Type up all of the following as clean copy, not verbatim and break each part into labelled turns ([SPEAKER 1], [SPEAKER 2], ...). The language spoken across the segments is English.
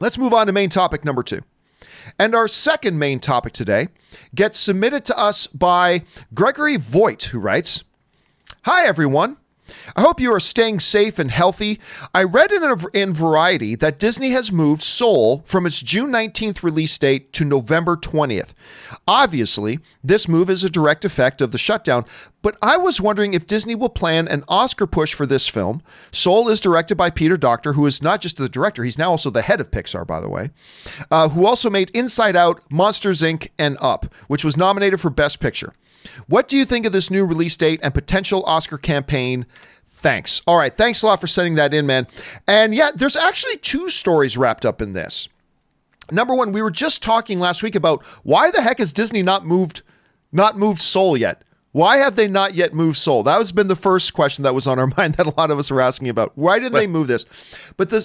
[SPEAKER 1] Let's move on to main topic number 2. And our second main topic today gets submitted to us by Gregory Voigt, who writes, "Hi, everyone. I hope you are staying safe and healthy. I read in Variety that Disney has moved Soul from its June 19th release date to November 20th. Obviously, this move is a direct effect of the shutdown, but I was wondering if Disney will plan an Oscar push for this film. Soul is directed by Peter Docter, who is not just the director, he's now also the head of Pixar, by the way, who also made Inside Out, Monsters, Inc., and Up, which was nominated for Best Picture. What do you think of this new release date and potential Oscar campaign? Thanks." All right. Thanks a lot for sending that in, man. And yeah, there's actually 2 stories wrapped up in this. Number one, we were just talking last week about why the heck has Disney not moved Soul yet? Why have they not yet moved Soul? That has been the first question that was on our mind that a lot of us were asking about. Why didn't they move this?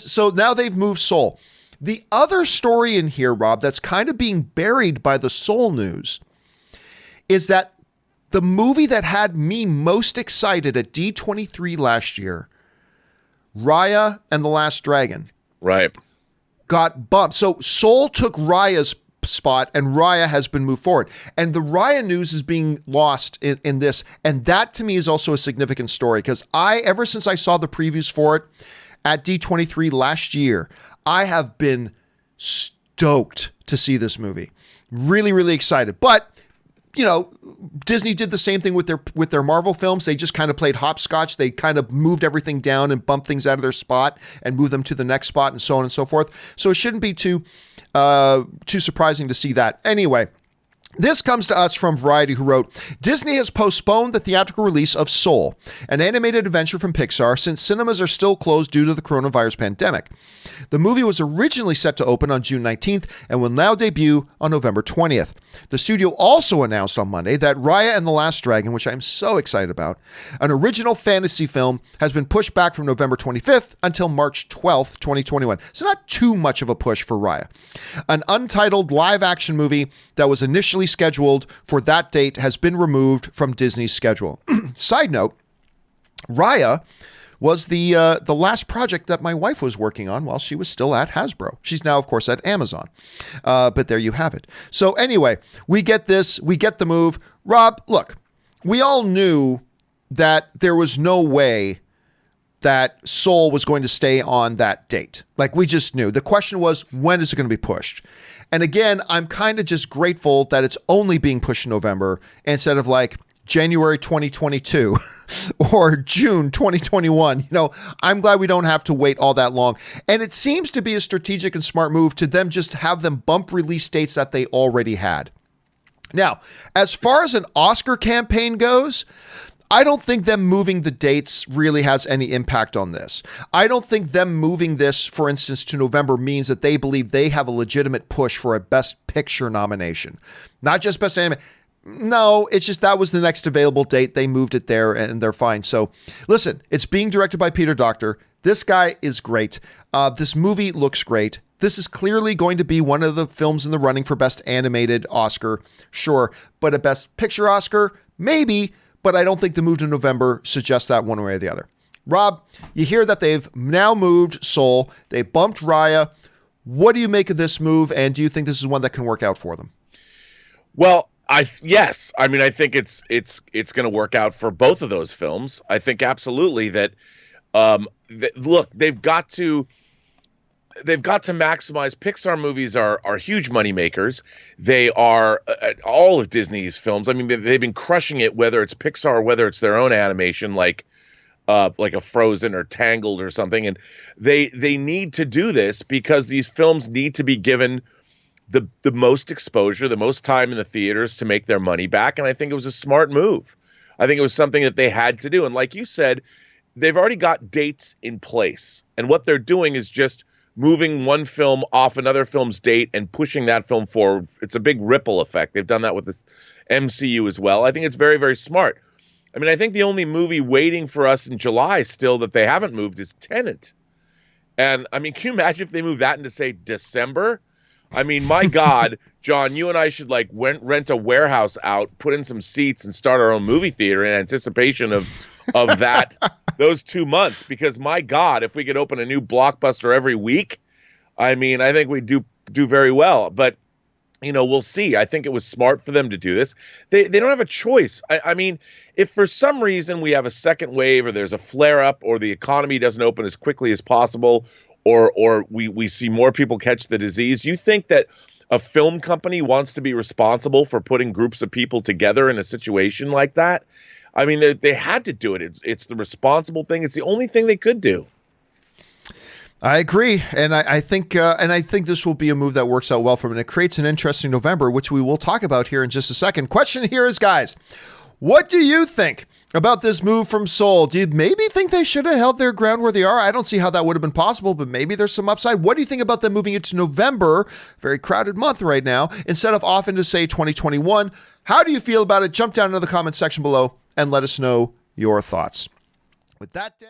[SPEAKER 1] So now they've moved Soul. The other story in here, Rob, that's kind of being buried by the Soul news is that the movie that had me most excited at D23 last year, Raya and the Last Dragon,
[SPEAKER 2] right,
[SPEAKER 1] got bumped. So Soul took Raya's spot and Raya has been moved forward. And the Raya news is being lost in this. And that to me is also a significant story because ever since I saw the previews for it at D23 last year, I have been stoked to see this movie. Really, really excited. But Disney did the same thing with their Marvel films. They just kind of played hopscotch. They kind of moved everything down and bumped things out of their spot and moved them to the next spot and so on and so forth. So it shouldn't be too surprising to see that. Anyway, this comes to us from Variety, who wrote, "Disney has postponed the theatrical release of Soul, an animated adventure from Pixar, since cinemas are still closed due to the coronavirus pandemic. The movie was originally set to open on June 19th and will now debut on November 20th. The studio also announced on Monday that Raya and the Last Dragon, which I'm so excited about, an original fantasy film, has been pushed back from November 25th until March 12th, 2021. So not too much of a push for Raya. An untitled live-action movie that was initially scheduled for that date has been removed from Disney's schedule." Side note, Raya was the last project that my wife was working on while she was still at Hasbro. She's now, of course, at Amazon. But there you have it. So anyway, we get this. We get the move. Rob, look, we all knew that there was no way that Soul was going to stay on that date. Like, we just knew. The question was, when is it going to be pushed? And again, I'm kind of just grateful that it's only being pushed in November instead of like January 2022 or June 2021. I'm glad we don't have to wait all that long. And it seems to be a strategic and smart move to them just have them bump release dates that they already had. Now, as far as an Oscar campaign goes, I don't think them moving the dates really has any impact on this. I don't think them moving this, for instance, to November means that they believe they have a legitimate push for a Best Picture nomination. Not just Best Animated. No, it's just that was the next available date. They moved it there and they're fine. So listen, it's being directed by Peter Docter. This guy is great. This movie looks great. This is clearly going to be one of the films in the running for Best Animated Oscar. Sure. But a Best Picture Oscar? Maybe. But I don't think the move to November suggests that one way or the other. Rob, you hear that they've now moved Soul. They bumped Raya. What do you make of this move? And do you think this is one that can work out for them?
[SPEAKER 2] Well, yes. I mean, I think it's going to work out for both of those films. I think absolutely that. Look, they've got to maximize. Pixar movies are huge money makers. They are all of Disney's films. I mean, they've been crushing it, whether it's Pixar or whether it's their own animation, like a Frozen or Tangled or something. And they need to do this because these films need to be given the most exposure, the most time in the theaters to make their money back. And I think it was a smart move. I think it was something that they had to do. And like you said, they've already got dates in place. And what they're doing is just moving one film off another film's date and pushing that film forward. It's a big ripple effect. They've done that with the MCU as well. I think it's very, very smart. I mean, I think the only movie waiting for us in July still that they haven't moved is Tenet. And I mean, can you imagine if they move that into, say, December? I mean, my God, John, you and I should like rent a warehouse out, put in some seats and start our own movie theater in anticipation of that, those 2 months. Because my God, if we could open a new blockbuster every week, I mean, I think we do very well, but we'll see. I think it was smart for them to do this. They don't have a choice. I mean, if for some reason we have a second wave or there's a flare up or the economy doesn't open as quickly as possible or we see more people catch the disease, you think that a film company wants to be responsible for putting groups of people together in a situation like that? I mean, they had to do it. It's the responsible thing. It's the only thing they could do.
[SPEAKER 1] I agree, and I think this will be a move that works out well for them. And it creates an interesting November, which we will talk about here in just a second. Question here is, guys, what do you think about this move from Seoul? Do you maybe think they should have held their ground where they are? I don't see how that would have been possible, but maybe there's some upside. What do you think about them moving into November, very crowded month right now, instead of off into, say, 2021? How do you feel about it? Jump down into the comment section below and let us know your thoughts. With that down.